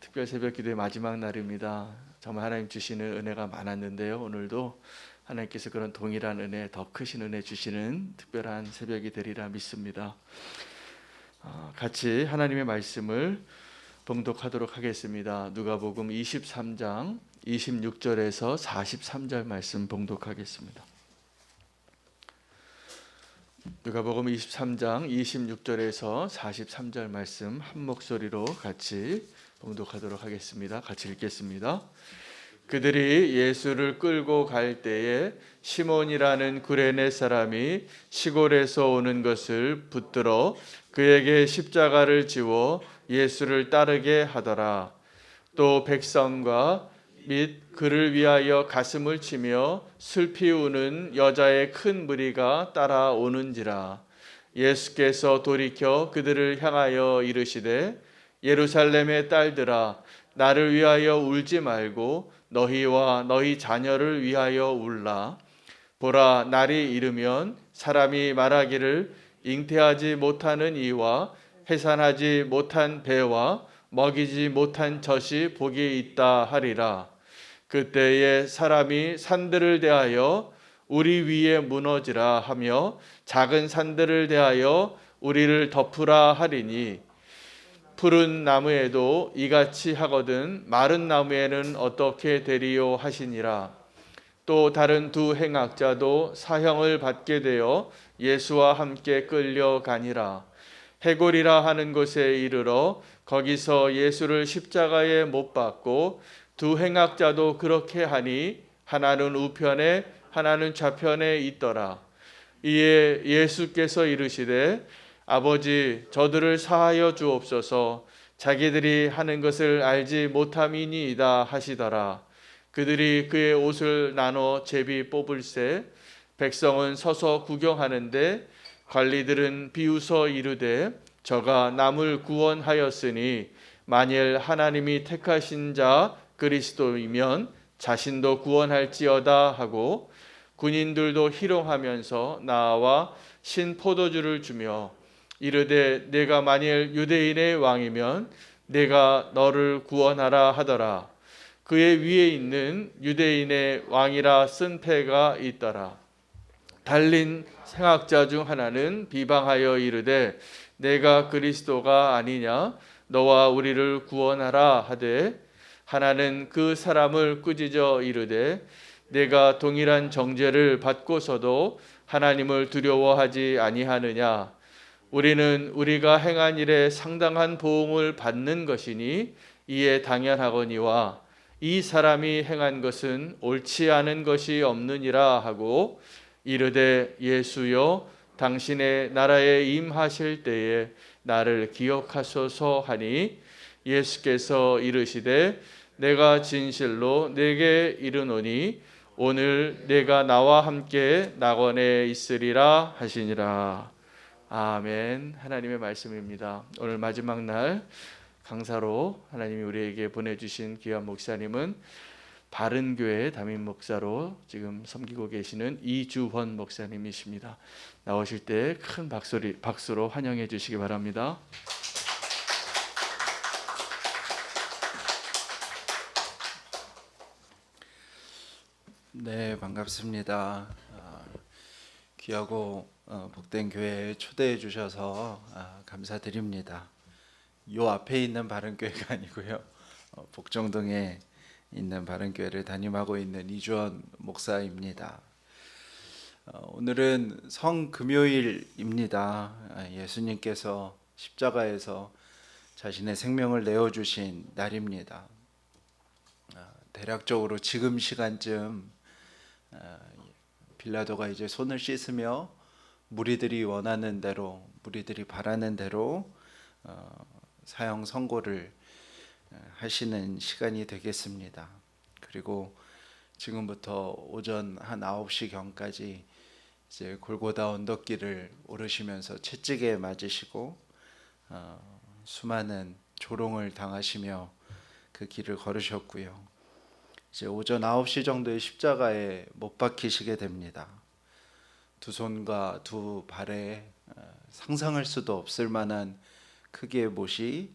특별 새벽 기도의 마지막 날입니다. 정말 하나님 주시는 은혜가 많았는데요. 오늘도 하나님께서 그런 동일한 은혜, 더 크신 은혜 주시는 특별한 새벽이 되리라 믿습니다. 같이 하나님의 말씀을 봉독하도록 하겠습니다. 누가복음 23장 26절에서 43절 말씀 봉독하겠습니다. 누가복음 23장 26절에서 43절 말씀 한 목소리로 같이 봉독하도록 하겠습니다. 같이 읽겠습니다. 그들이 예수를 끌고 갈 때에 시몬이라는 구레네 사람이 시골에서 오는 것을 붙들어 그에게 십자가를 지워 예수를 따르게 하더라. 또 백성과 및 그를 위하여 가슴을 치며 슬피 우는 여자의 큰 무리가 따라오는지라. 예수께서 돌이켜 그들을 향하여 이르시되 예루살렘의 딸들아, 나를 위하여 울지 말고 너희와 너희 자녀를 위하여 울라. 보라, 날이 이르면 사람이 말하기를 잉태하지 못하는 이와 해산하지 못한 배와 먹이지 못한 젖이 복이 있다 하리라. 그때에 사람이 산들을 대하여 우리 위에 무너지라 하며 작은 산들을 대하여 우리를 덮으라 하리니, 푸른 나무에도 이같이 하거든 마른 나무에는 어떻게 되리요 하시니라. 또 다른 두 행악자도 사형을 받게 되어 예수와 함께 끌려가니라. 해골이라 하는 곳에 이르러 거기서 예수를 십자가에 못 박고 두 행악자도 그렇게 하니 하나는 우편에 하나는 좌편에 있더라. 이에 예수께서 이르시되 아버지, 저들을 사하여 주옵소서. 자기들이 하는 것을 알지 못함이니이다 하시더라. 그들이 그의 옷을 나눠 제비 뽑을새 백성은 서서 구경하는데 관리들은 비웃어 이르되 저가 남을 구원하였으니 만일 하나님이 택하신 자 그리스도이면 자신도 구원할지어다 하고, 군인들도 희롱하면서 나와 신 포도주를 주며 이르되 내가 만일 유대인의 왕이면 내가 너를 구원하라 하더라. 그의 위에 있는 유대인의 왕이라 쓴 패가 있더라. 달린 생학자 중 하나는 비방하여 이르되 내가 그리스도가 아니냐, 너와 우리를 구원하라 하되, 하나는 그 사람을 꾸짖어 이르되 내가 동일한 정죄를 받고서도 하나님을 두려워하지 아니하느냐. 우리는 우리가 행한 일에 상당한 보응을 받는 것이니 이에 당연하거니와 이 사람이 행한 것은 옳지 않은 것이 없느니라 하고, 이르되 예수여, 당신의 나라에 임하실 때에 나를 기억하소서 하니, 예수께서 이르시되 내가 진실로 내게 이르노니 오늘 내가 나와 함께 낙원에 있으리라 하시니라. 아멘. 하나님의 말씀입니다. 오늘 마지막 날 강사로 하나님이 우리에게 보내주신 귀한 목사님은 바른교회 담임 목사로 지금 섬기고 계시는 이주헌 목사님이십니다. 나오실 때 큰 박수로 환영해 주시기 바랍니다. 네, 반갑습니다. 귀하고 복된 교회에 초대해 주셔서 감사드립니다. 요 앞에 있는 바른교회가 아니고요, 복정동에 있는 바른교회를 담임하고 있는 이주헌 목사입니다. 오늘은 성금요일입니다. 예수님께서 십자가에서 자신의 생명을 내어주신 날입니다. 대략적으로 지금 시간쯤 빌라도가 이제 손을 씻으며 무리들이 원하는 대로, 무리들이 바라는 대로 사형 선고를 하시는 시간이 되겠습니다. 그리고 지금부터 오전 한 9시 경까지 이제 골고다 언덕길을 오르시면서 채찍에 맞으시고 수많은 조롱을 당하시며 그 길을 걸으셨고요. 이제 오전 9시 정도에 십자가에 못 박히시게 됩니다. 두 손과 두 발에 상상할 수도 없을 만한 크기의 못이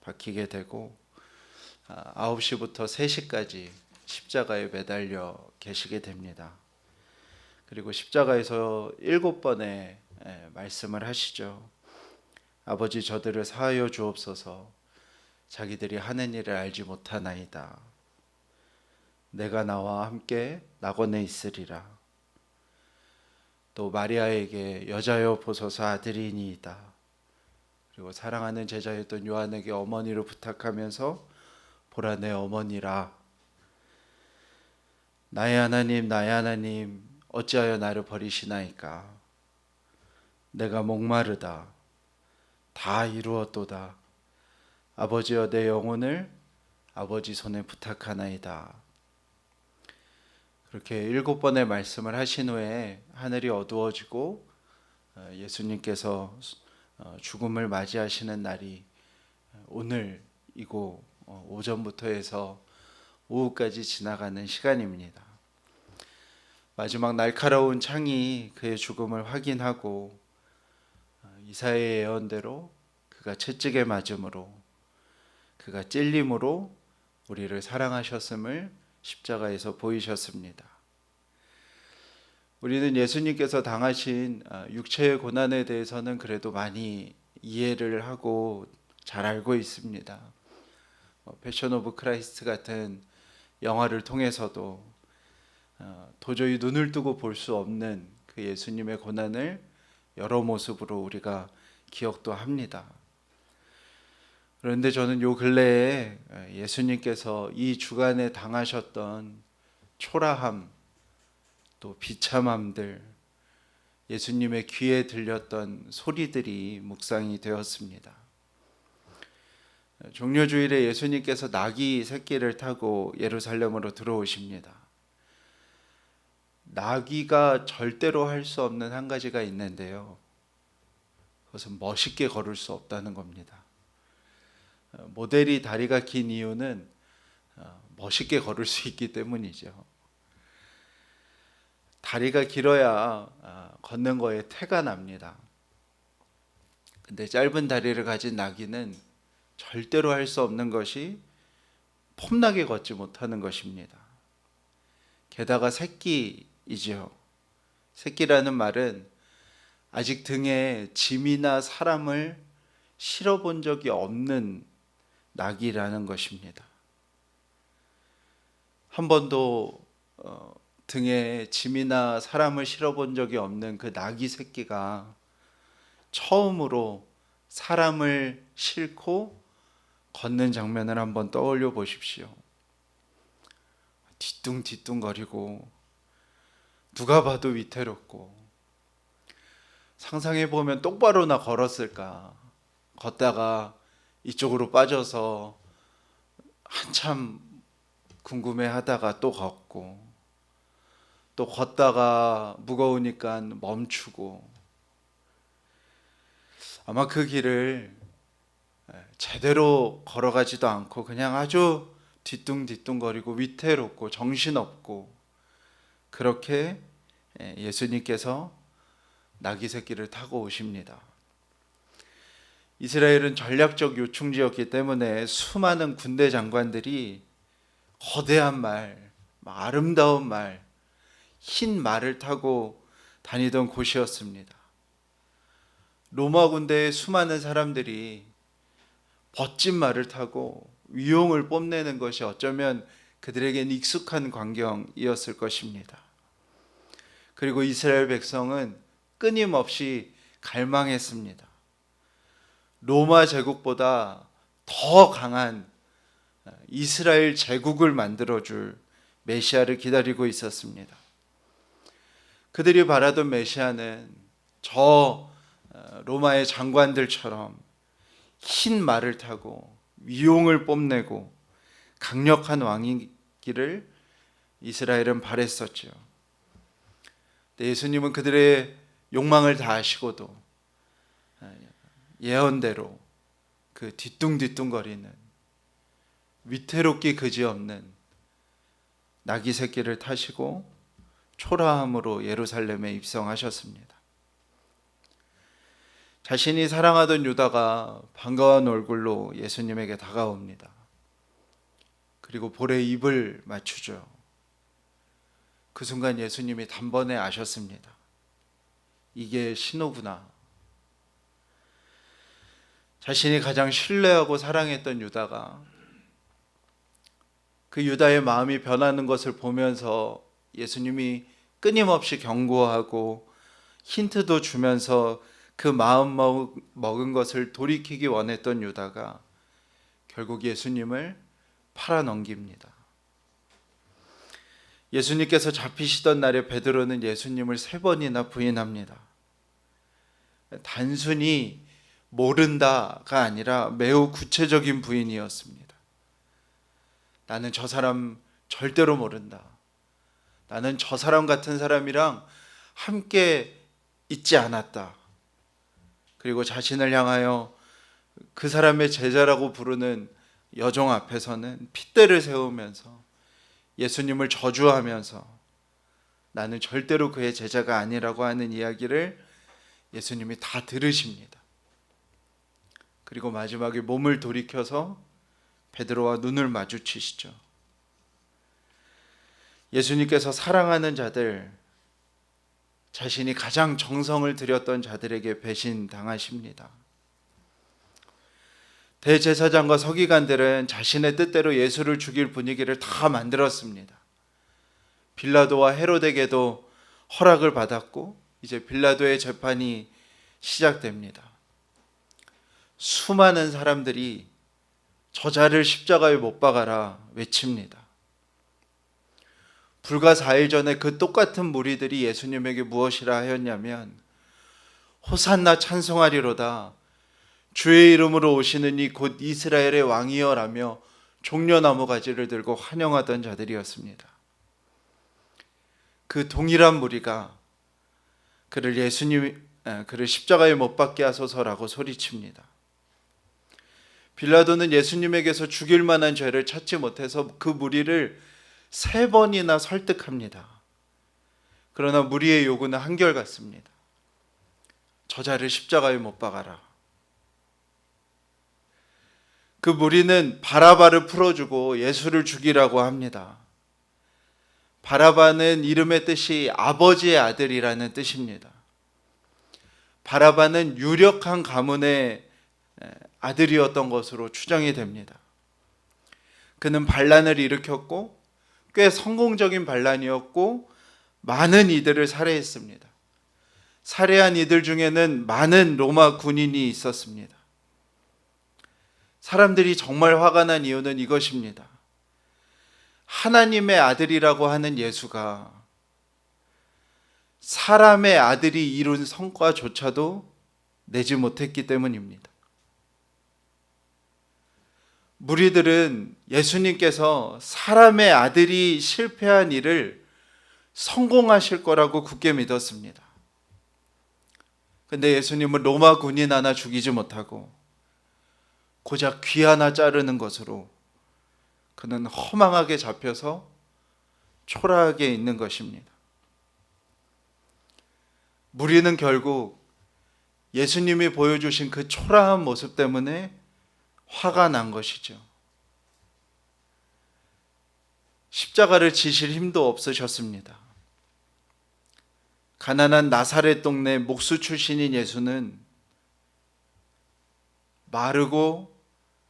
박히게 되고, 9시부터 3시까지 십자가에 매달려 계시게 됩니다. 그리고 십자가에서 7번의 말씀을 하시죠. 아버지, 저들을 사하여 주옵소서. 자기들이 하는 일을 알지 못하나이다. 내가 나와 함께 낙원에 있으리라. 또 마리아에게 여자여 보소서 아들이니이다. 그리고 사랑하는 제자였던 요한에게 어머니를 부탁하면서 보라 내 어머니라. 나의 하나님 어찌하여 나를 버리시나이까. 내가 목마르다. 다 이루었도다. 아버지여 내 영혼을 아버지 손에 부탁하나이다. 그렇게 7번의 말씀을 하신 후에 하늘이 어두워지고 예수님께서 죽음을 맞이하시는 날이 오늘이고 오전부터 해서 오후까지 지나가는 시간입니다. 마지막 날카로운 창이 그의 죽음을 확인하고 이사야의 예언대로 그가 채찍에 맞음으로 그가 찔림으로 우리를 사랑하셨음을 십자가에서 보이셨습니다. 우리는 예수님께서 당하신 육체의 고난에 대해서는 그래도 많이 이해를 하고 잘 알고 있습니다. 패션 오브 크라이스트 같은 영화를 통해서도 도저히 눈을 뜨고 볼 수 없는 그 예수님의 고난을 여러 모습으로 우리가 기억도 합니다. 그런데 저는 요 근래에 예수님께서 이 주간에 당하셨던 초라함, 또 비참함들, 예수님의 귀에 들렸던 소리들이 묵상이 되었습니다. 종려주일에 예수님께서 나귀 새끼를 타고 예루살렘으로 들어오십니다. 나귀가 절대로 할 수 없는 한 가지가 있는데요. 그것은 멋있게 걸을 수 없다는 겁니다. 모델이 다리가 긴 이유는 멋있게 걸을 수 있기 때문이죠. 다리가 길어야 걷는 거에 태가 납니다. 근데 짧은 다리를 가진 나귀는 절대로 할 수 없는 것이 폼나게 걷지 못하는 것입니다. 게다가 새끼이죠. 새끼라는 말은 아직 등에 짐이나 사람을 실어본 적이 없는 나귀라는 것입니다. 한 번도 등에 짐이나 사람을 실어본 적이 없는 그 나귀 새끼가 처음으로 사람을 싣고 걷는 장면을 한번 떠올려 보십시오. 뒤뚱뒤뚱거리고 누가 봐도 위태롭고, 상상해 보면 똑바로나 걸었을까. 걷다가 이쪽으로 빠져서 한참 궁금해하다가 또 걷고, 또 걷다가 무거우니까 멈추고, 아마 그 길을 제대로 걸어가지도 않고 그냥 아주 뒤뚱뒤뚱거리고 위태롭고 정신없고, 그렇게 예수님께서 나귀 새끼를 타고 오십니다. 이스라엘은 전략적 요충지였기 때문에 수많은 군대 장관들이 거대한 말, 아름다운 말, 흰 말을 타고 다니던 곳이었습니다. 로마 군대의 수많은 사람들이 멋진 말을 타고 위용을 뽐내는 것이 어쩌면 그들에겐 익숙한 광경이었을 것입니다. 그리고 이스라엘 백성은 끊임없이 갈망했습니다. 로마 제국보다 더 강한 이스라엘 제국을 만들어줄 메시아를 기다리고 있었습니다. 그들이 바라던 메시아는 저 로마의 장관들처럼 흰 말을 타고 위용을 뽐내고 강력한 왕이기를 이스라엘은 바랬었죠. 예수님은 그들의 욕망을 다 아시고도 예언대로 그 뒤뚱뒤뚱거리는 위태롭기 그지없는 나귀 새끼를 타시고 초라함으로 예루살렘에 입성하셨습니다. 자신이 사랑하던 유다가 반가운 얼굴로 예수님에게 다가옵니다. 그리고 볼에 입을 맞추죠. 그 순간 예수님이 단번에 아셨습니다. 이게 신호구나. 자신이 가장 신뢰하고 사랑했던 유다가 그 유다의 마음이 변하는 것을 보면서 예수님이 끊임없이 경고하고 힌트도 주면서 그 마음 먹은 것을 돌이키기 원했던 유다가 결국 예수님을 팔아넘깁니다. 예수님께서 잡히시던 날에 베드로는 예수님을 3번이나 부인합니다. 단순히 모른다가 아니라 매우 구체적인 부인이었습니다. 나는 저 사람 절대로 모른다. 나는 저 사람 같은 사람이랑 함께 있지 않았다. 그리고 자신을 향하여 그 사람의 제자라고 부르는 여종 앞에서는 핏대를 세우면서 예수님을 저주하면서 나는 절대로 그의 제자가 아니라고 하는 이야기를 예수님이 다 들으십니다. 그리고 마지막에 몸을 돌이켜서 베드로와 눈을 마주치시죠. 예수님께서 사랑하는 자들, 자신이 가장 정성을 들였던 자들에게 배신당하십니다. 대제사장과 서기관들은 자신의 뜻대로 예수를 죽일 분위기를 다 만들었습니다. 빌라도와 헤로데게도 허락을 받았고 이제 빌라도의 재판이 시작됩니다. 수많은 사람들이 저자를 십자가에 못 박아라 외칩니다. 불과 4일 전에 그 똑같은 무리들이 예수님에게 무엇이라 하였냐면 호산나 찬송하리로다 주의 이름으로 오시는 이 곧 이스라엘의 왕이여라며 종려나무 가지를 들고 환영하던 자들이었습니다. 그 동일한 무리가 그를 십자가에 못 박게 하소서라고 소리칩니다. 빌라도는 예수님에게서 죽일 만한 죄를 찾지 못해서 그 무리를 3번이나 설득합니다. 그러나 무리의 요구는 한결같습니다. 저자를 십자가에 못 박아라. 그 무리는 바라바를 풀어주고 예수를 죽이라고 합니다. 바라바는 이름의 뜻이 아버지의 아들이라는 뜻입니다. 바라바는 유력한 가문의 아들이었던 것으로 추정이 됩니다. 그는 반란을 일으켰고 꽤 성공적인 반란이었고 많은 이들을 살해했습니다. 살해한 이들 중에는 많은 로마 군인이 있었습니다. 사람들이 정말 화가 난 이유는 이것입니다. 하나님의 아들이라고 하는 예수가 사람의 아들이 이룬 성과조차도 내지 못했기 때문입니다. 무리들은 예수님께서 사람의 아들이 실패한 일을 성공하실 거라고 굳게 믿었습니다. 근데 예수님은 로마 군인 하나 죽이지 못하고 고작 귀 하나 자르는 것으로 그는 허망하게 잡혀서 초라하게 있는 것입니다. 무리는 결국 예수님이 보여주신 그 초라한 모습 때문에 화가 난 것이죠. 십자가를 지실 힘도 없으셨습니다. 가난한 나사렛 동네 목수 출신인 예수는 마르고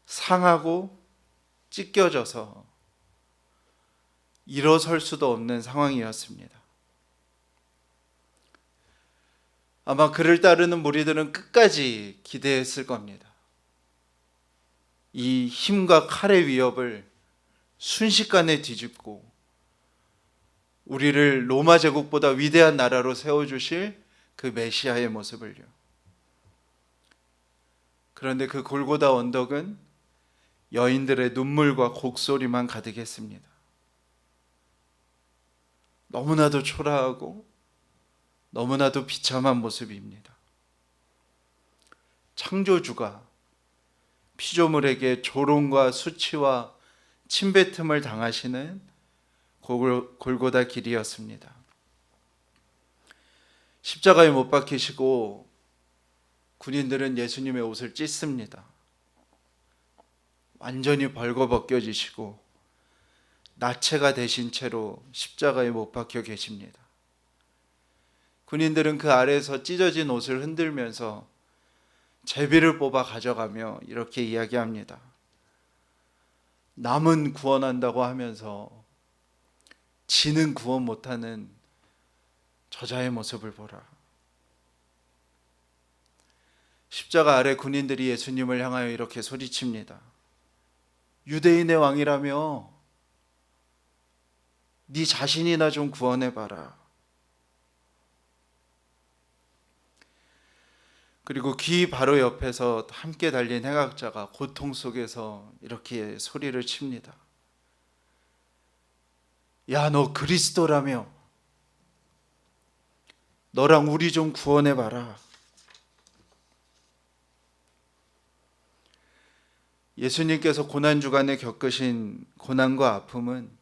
상하고 찢겨져서 일어설 수도 없는 상황이었습니다. 아마 그를 따르는 무리들은 끝까지 기대했을 겁니다. 이 힘과 칼의 위협을 순식간에 뒤집고 우리를 로마 제국보다 위대한 나라로 세워주실 그 메시아의 모습을요. 그런데 그 골고다 언덕은 여인들의 눈물과 곡소리만 가득했습니다. 너무나도 초라하고 너무나도 비참한 모습입니다. 창조주가 피조물에게 조롱과 수치와 침뱉음을 당하시는 골고다 길이었습니다. 십자가에 못 박히시고 군인들은 예수님의 옷을 찢습니다. 완전히 벌거벗겨지시고 나체가 되신 채로 십자가에 못 박혀 계십니다. 군인들은 그 아래에서 찢어진 옷을 흔들면서 제비를 뽑아 가져가며 이렇게 이야기합니다. 남은 구원한다고 하면서 지는 구원 못하는 저자의 모습을 보라. 십자가 아래 군인들이 예수님을 향하여 이렇게 소리칩니다. 유대인의 왕이라며 네 자신이나 좀 구원해봐라. 그리고 귀 바로 옆에서 함께 달린 행악자가 고통 속에서 이렇게 소리를 칩니다. 야, 너 그리스도라며 너랑 우리 좀 구원해봐라. 예수님께서 고난주간에 겪으신 고난과 아픔은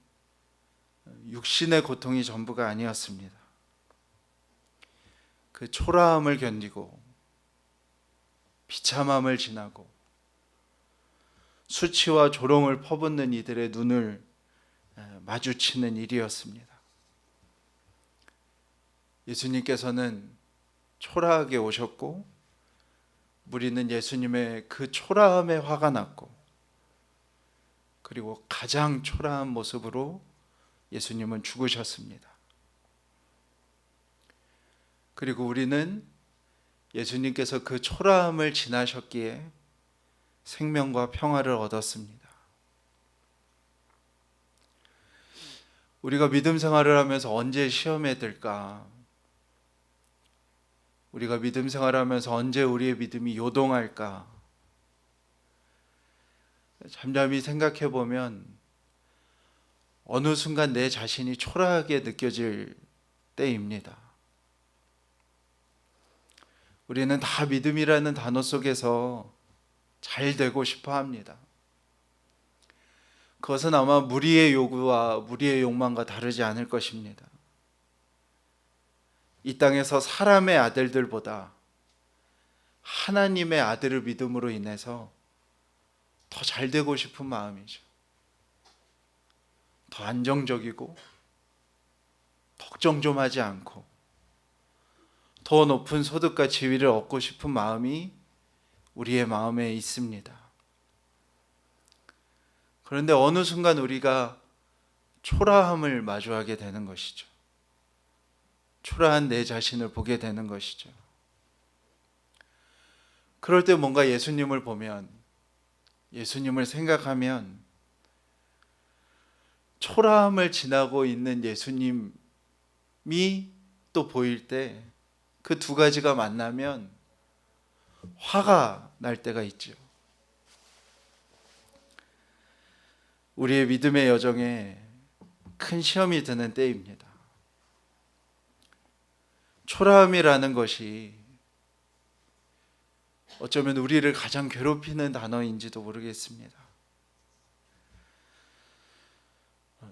육신의 고통이 전부가 아니었습니다. 그 초라함을 견디고 비참함을 지나고 수치와 조롱을 퍼붓는 이들의 눈을 마주치는 일이었습니다. 예수님께서는 초라하게 오셨고 우리는 예수님의 그 초라함에 화가 났고 그리고 가장 초라한 모습으로 예수님은 죽으셨습니다. 그리고 우리는 예수님께서 그 초라함을 지나셨기에 생명과 평화를 얻었습니다. 우리가 믿음 생활을 하면서 언제 시험에 들까? 우리가 믿음 생활을 하면서 언제 우리의 믿음이 요동할까? 잠잠히 생각해 보면 어느 순간 내 자신이 초라하게 느껴질 때입니다. 우리는 다 믿음이라는 단어 속에서 잘 되고 싶어 합니다. 그것은 아마 무리의 요구와 무리의 욕망과 다르지 않을 것입니다. 이 땅에서 사람의 아들들보다 하나님의 아들을 믿음으로 인해서 더 잘 되고 싶은 마음이죠. 더 안정적이고 걱정 좀 하지 않고 더 높은 소득과 지위를 얻고 싶은 마음이 우리의 마음에 있습니다. 그런데 어느 순간 우리가 초라함을 마주하게 되는 것이죠. 초라한 내 자신을 보게 되는 것이죠. 그럴 때 뭔가 예수님을 보면, 예수님을 생각하면 초라함을 지나고 있는 예수님이 또 보일 때 그 두 가지가 만나면 화가 날 때가 있죠. 우리의 믿음의 여정에 큰 시험이 드는 때입니다. 초라함이라는 것이 어쩌면 우리를 가장 괴롭히는 단어인지도 모르겠습니다.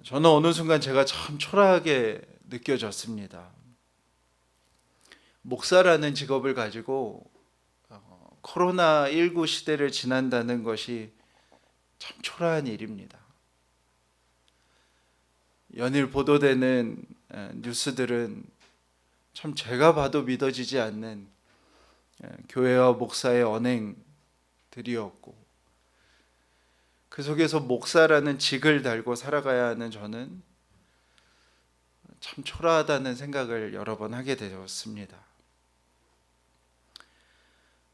저는 어느 순간 제가 참 초라하게 느껴졌습니다. 목사라는 직업을 가지고 코로나19 시대를 지난다는 것이 참 초라한 일입니다. 연일 보도되는 뉴스들은 참 제가 봐도 믿어지지 않는 교회와 목사의 언행들이었고 그 속에서 목사라는 직을 달고 살아가야 하는 저는 참 초라하다는 생각을 여러 번 하게 되었습니다.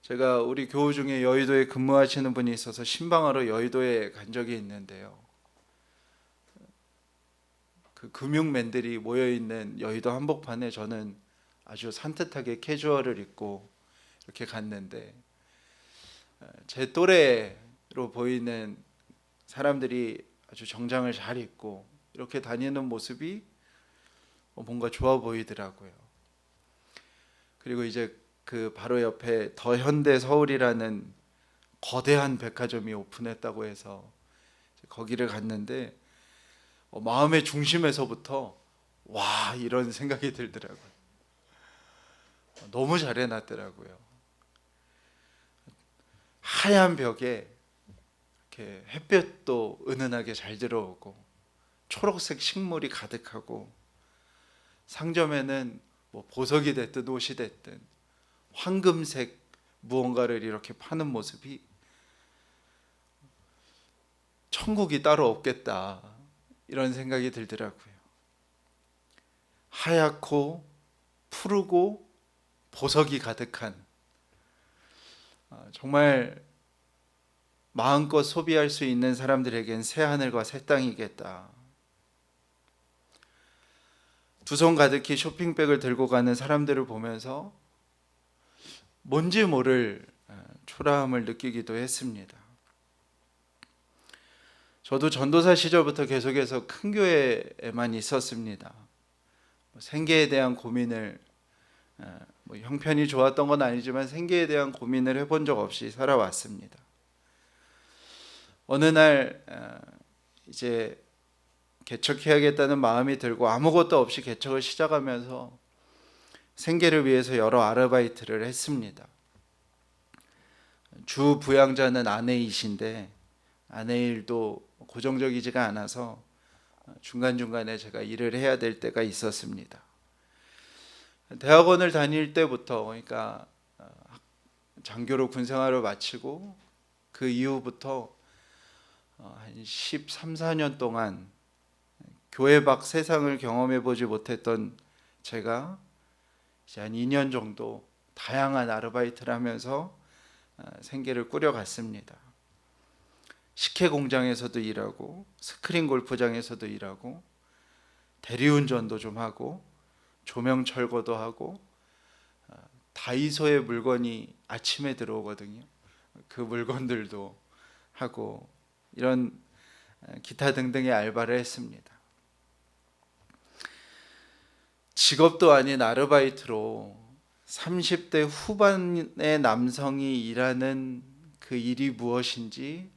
제가 우리 교우 중에 여의도에 근무하시는 분이 있어서 신방하러 여의도에 간 적이 있는데요. 그 금융맨들이 모여있는 여의도 한복판에 저는 아주 산뜻하게 캐주얼을 입고 이렇게 갔는데 제 또래로 보이는 사람들이 아주 정장을 잘 입고 이렇게 다니는 모습이 뭔가 좋아 보이더라고요. 그리고 이제 그 바로 옆에 더 현대 서울이라는 거대한 백화점이 오픈했다고 해서 거기를 갔는데 마음의 중심에서부터 와 이런 생각이 들더라고요. 너무 잘 해놨더라고요. 하얀 벽에 이렇게 햇볕도 은은하게 잘 들어오고 초록색 식물이 가득하고 상점에는 뭐 보석이 됐든 옷이 됐든 황금색 무언가를 이렇게 파는 모습이 천국이 따로 없겠다, 이런 생각이 들더라고요. 하얗고 푸르고 보석이 가득한, 정말 마음껏 소비할 수 있는 사람들에겐 새 하늘과 새 땅이겠다. 두 손 가득히 쇼핑백을 들고 가는 사람들을 보면서 뭔지 모를 초라함을 느끼기도 했습니다. 저도 전도사 시절부터 계속해서 큰 교회에만 있었습니다. 생계에 대한 고민을, 형편이 좋았던 건 아니지만 생계에 대한 고민을 해본 적 없이 살아왔습니다. 어느 날 이제 개척해야겠다는 마음이 들고 아무것도 없이 개척을 시작하면서 생계를 위해서 여러 아르바이트를 했습니다. 주 부양자는 아내이신데 아내 일도 고정적이지가 않아서 중간중간에 제가 일을 해야 될 때가 있었습니다. 대학원을 다닐 때부터, 그러니까 장교로 군생활을 마치고 그 이후부터 한 13, 14년 동안 교회 밖 세상을 경험해 보지 못했던 제가 이제 한 2년 정도 다양한 아르바이트를 하면서 생계를 꾸려갔습니다. 식혜 공장에서도 일하고 스크린 골프장에서도 일하고 대리운전도 좀 하고 조명 철거도 하고, 다이소의 물건이 아침에 들어오거든요. 그 물건들도 하고, 이런 기타 등등의 알바를 했습니다. 직업도 아닌 아르바이트로 30대 후반의 남성이 일하는 그 일이 무엇인지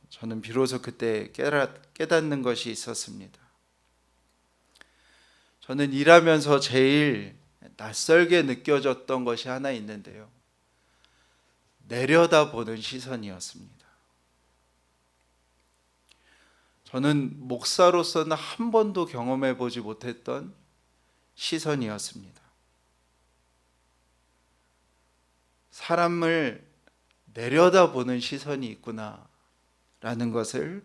저는 비로소 그때 깨닫는 것이 있었습니다. 저는 일하면서 제일 낯설게 느껴졌던 것이 하나 있는데요. 내려다보는 시선이었습니다. 저는 목사로서는 한 번도 경험해 보지 못했던 시선이었습니다. 사람을 내려다보는 시선이 있구나 라는 것을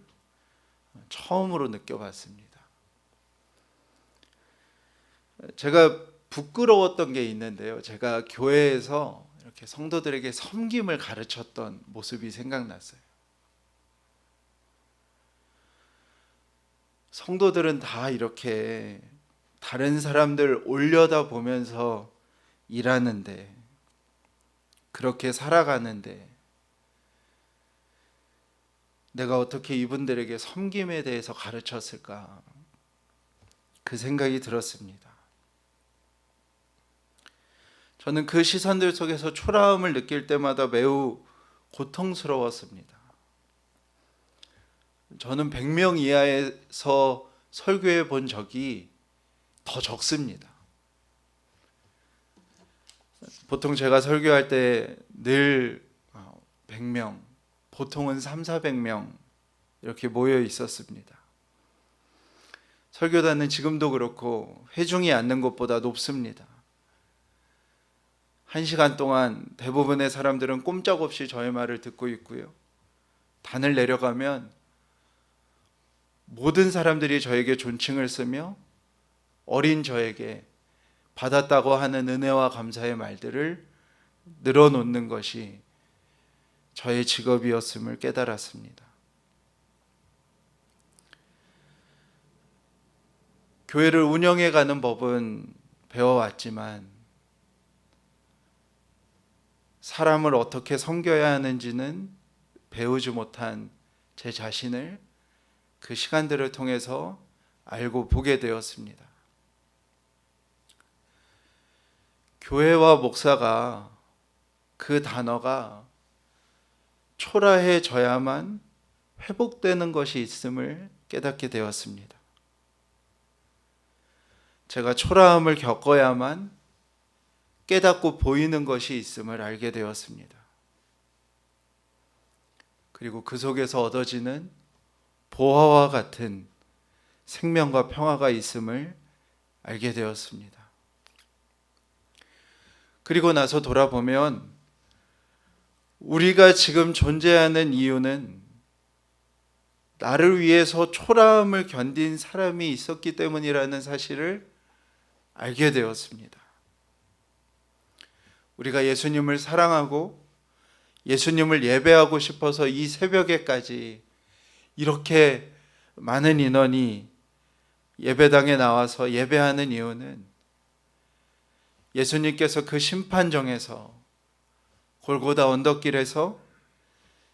처음으로 느껴봤습니다. 제가 부끄러웠던 게 있는데요. 제가 교회에서 이렇게 성도들에게 섬김을 가르쳤던 모습이 생각났어요. 성도들은 다 이렇게 다른 사람들 올려다보면서 일하는데, 그렇게 살아가는데 내가 어떻게 이분들에게 섬김에 대해서 가르쳤을까, 그 생각이 들었습니다. 저는 그 시선들 속에서 초라함을 느낄 때마다 매우 고통스러웠습니다. 저는 100명 이하에서 설교해 본 적이 더 적습니다. 보통 제가 설교할 때 늘 100명, 보통은 3, 400명 이렇게 모여 있었습니다. 설교단은 지금도 그렇고 회중이 앉는 곳보다 높습니다. 1시간 동안 대부분의 사람들은 꼼짝없이 저의 말을 듣고 있고요. 단을 내려가면 모든 사람들이 저에게 존칭을 쓰며 어린 저에게 받았다고 하는 은혜와 감사의 말들을 늘어놓는 것이 저의 직업이었음을 깨달았습니다. 교회를 운영해가는 법은 배워왔지만 사람을 어떻게 섬겨야 하는지는 배우지 못한 제 자신을 그 시간들을 통해서 알고 보게 되었습니다. 교회와 목사가, 그 단어가 초라해져야만 회복되는 것이 있음을 깨닫게 되었습니다. 제가 초라함을 겪어야만 깨닫고 보이는 것이 있음을 알게 되었습니다. 그리고 그 속에서 얻어지는 보화와 같은 생명과 평화가 있음을 알게 되었습니다. 그리고 나서 돌아보면 우리가 지금 존재하는 이유는 나를 위해서 초라함을 견딘 사람이 있었기 때문이라는 사실을 알게 되었습니다. 우리가 예수님을 사랑하고 예수님을 예배하고 싶어서 이 새벽에까지 이렇게 많은 인원이 예배당에 나와서 예배하는 이유는 예수님께서 그 심판정에서 골고다 언덕길에서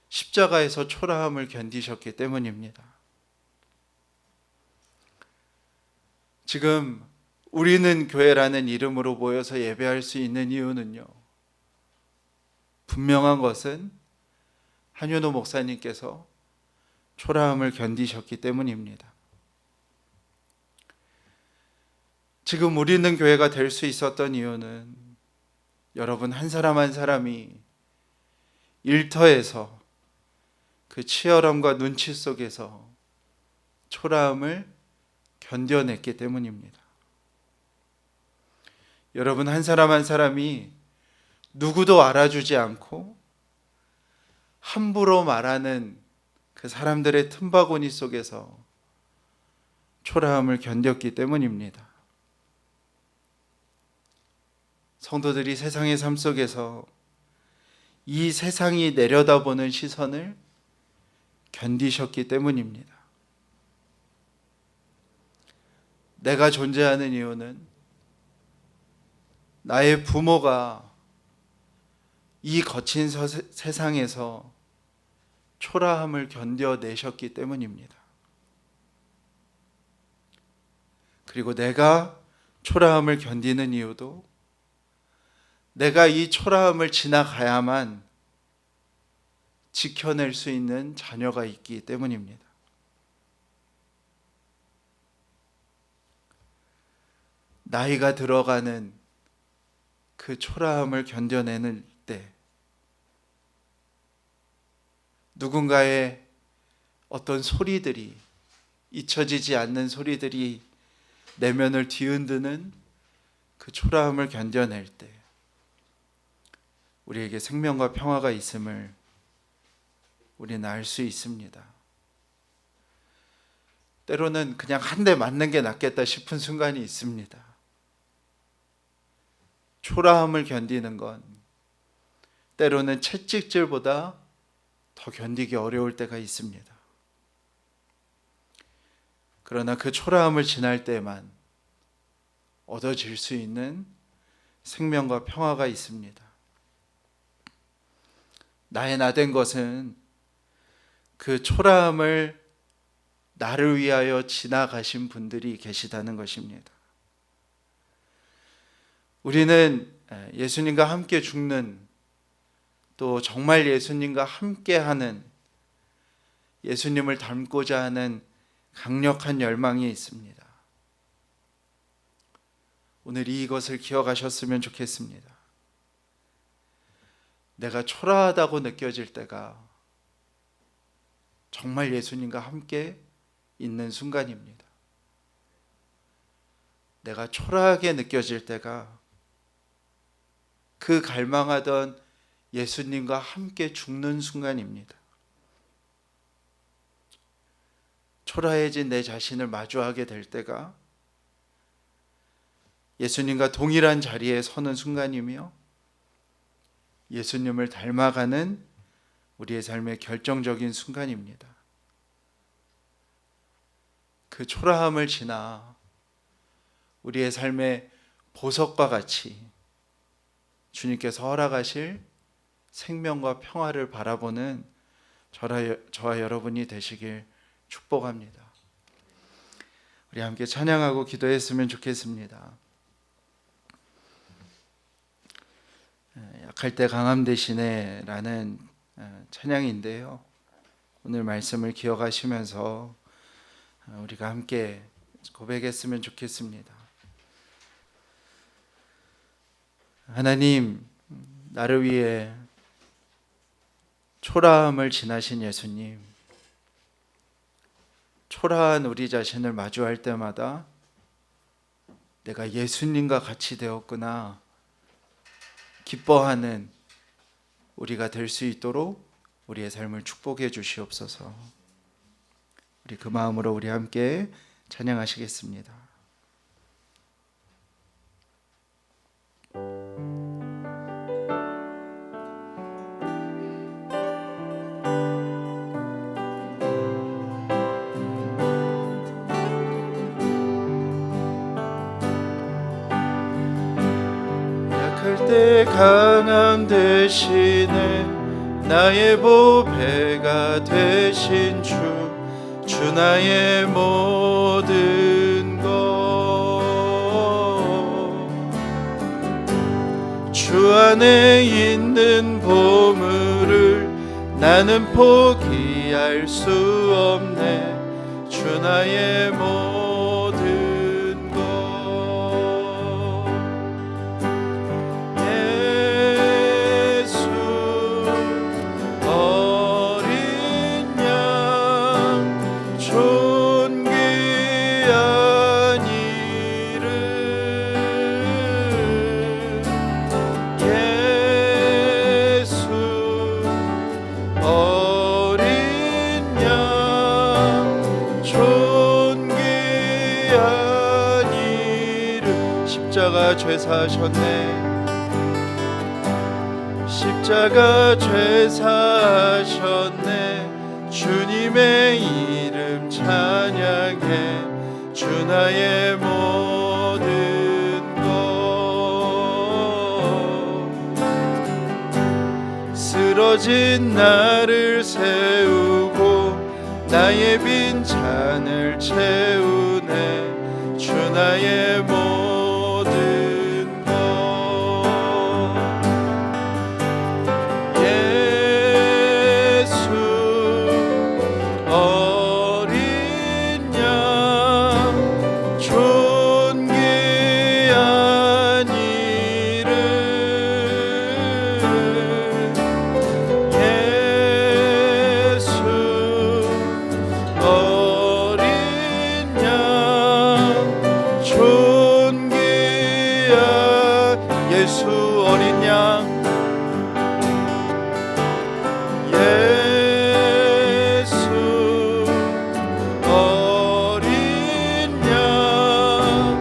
십자가에서 초라함을 견디셨기 때문입니다. 지금 우리는 교회라는 이름으로 모여서 예배할 수 있는 이유는요, 분명한 것은 한윤호 목사님께서 초라함을 견디셨기 때문입니다. 지금 우리는 교회가 될 수 있었던 이유는 여러분 한 사람 한 사람이 일터에서 그 치열함과 눈치 속에서 초라함을 견뎌냈기 때문입니다. 여러분 한 사람 한 사람이 누구도 알아주지 않고 함부로 말하는 그 사람들의 틈바구니 속에서 초라함을 견뎠기 때문입니다. 성도들이 세상의 삶 속에서 이 세상이 내려다보는 시선을 견디셨기 때문입니다. 내가 존재하는 이유는 나의 부모가 이 거친 세상에서 초라함을 견뎌내셨기 때문입니다. 그리고 내가 초라함을 견디는 이유도 내가 이 초라함을 지나가야만 지켜낼 수 있는 자녀가 있기 때문입니다. 나이가 들어가는 그 초라함을 견뎌내는 때 누군가의 어떤 소리들이, 잊혀지지 않는 소리들이 내면을 뒤흔드는 그 초라함을 견뎌낼 때 우리에게 생명과 평화가 있음을 우리는 알 수 있습니다. 때로는 그냥 한 대 맞는 게 낫겠다 싶은 순간이 있습니다. 초라함을 견디는 건 때로는 채찍질보다 더 견디기 어려울 때가 있습니다. 그러나 그 초라함을 지날 때만 얻어질 수 있는 생명과 평화가 있습니다. 나의 나된 것은 그 초라함을 나를 위하여 지나가신 분들이 계시다는 것입니다. 우리는 예수님과 함께 죽는, 또 정말 예수님과 함께하는, 예수님을 닮고자 하는 강력한 열망이 있습니다. 오늘 이것을 기억하셨으면 좋겠습니다. 내가 초라하다고 느껴질 때가 정말 예수님과 함께 있는 순간입니다. 내가 초라하게 느껴질 때가 그 갈망하던 예수님과 함께 죽는 순간입니다. 초라해진 내 자신을 마주하게 될 때가 예수님과 동일한 자리에 서는 순간이며 예수님을 닮아가는 우리의 삶의 결정적인 순간입니다. 그 초라함을 지나 우리의 삶의 보석과 같이 주님께서 허락하실 생명과 평화를 바라보는 저와 여러분이 되시길 축복합니다. 우리 함께 찬양하고 기도했으면 좋겠습니다. 약할 때 강함 되시네 라는 찬양인데요, 오늘 말씀을 기억하시면서 우리가 함께 고백했으면 좋겠습니다. 하나님, 나를 위해 초라함을 지나신 예수님, 초라한 우리 자신을 마주할 때마다 내가 예수님과 같이 되었구나 기뻐하는 우리가 될 수 있도록 우리의 삶을 축복해 주시옵소서. 우리 그 마음으로 우리 함께 찬양하시겠습니다. 약할 때 강함 대신에 나의 보배가 되신 주 나의 모든 것 주 안에 있는 보물을 나는 포기할 수 없네 주 나의 모든 것 예수 어린 양 존귀한 이름 예수 어린 양 존귀한 이름 십자가 죄 사하셨네 십자가 죄 사하셨네 주님의 이름 찬양해 주 나의 모든 것 쓰러진 나를 세우고 나의 빈 잔을 채우네 주 나의 모든 것 예수 어린 양 존귀한 이름 예수 어린 양 존귀한 예수 어린 양 예수 어린 양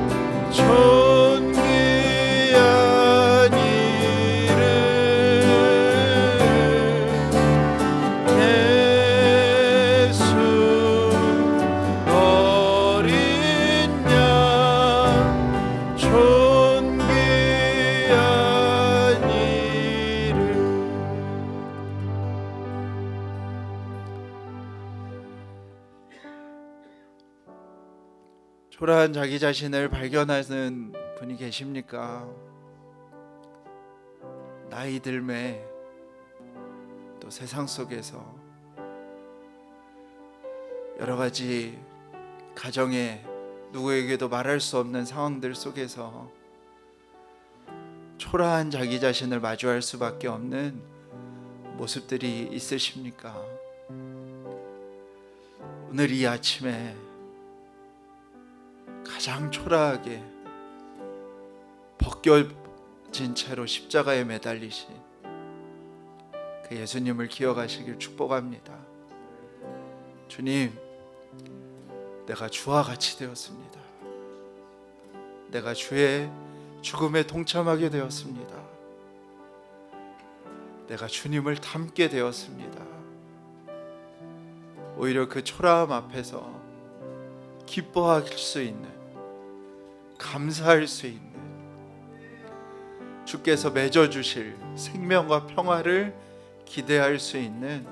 존귀한 이름 예수 어린 양 존귀한 이름 초라한 자기 자신을 발견하는 분이 계십니까? 나이 들매 또 세상 속에서 여러 가지 가정에 누구에게도 말할 수 없는 상황들 속에서 초라한 자기 자신을 마주할 수밖에 없는 모습들이 있으십니까? 오늘 이 아침에 가장 초라하게 벗겨진 채로 십자가에 매달리신 그 예수님을 기억하시길 축복합니다. 주님, 내가 주와 같이 되었습니다. 내가 주의 죽음에 동참하게 되었습니다. 내가 주님을 닮게 되었습니다. 오히려 그 초라함 앞에서 기뻐할 수 있는, 감사할 수 있는, 주께서 맺어주실 생명과 평화를 기대할 수 있는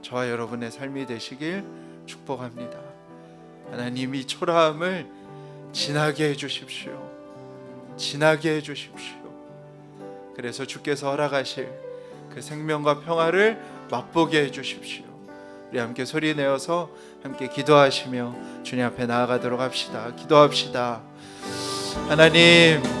저와 여러분의 삶이 되시길 축복합니다. 하나님이 초라함을 지나게 해주십시오. 지나게 해주십시오. 그래서 주께서 허락하실 그 생명과 평화를 맛보게 해주십시오. 우리 함께 소리 내어서 함께 기도하시며 주님 앞에 나아가도록 합시다. 기도합시다. 하나님,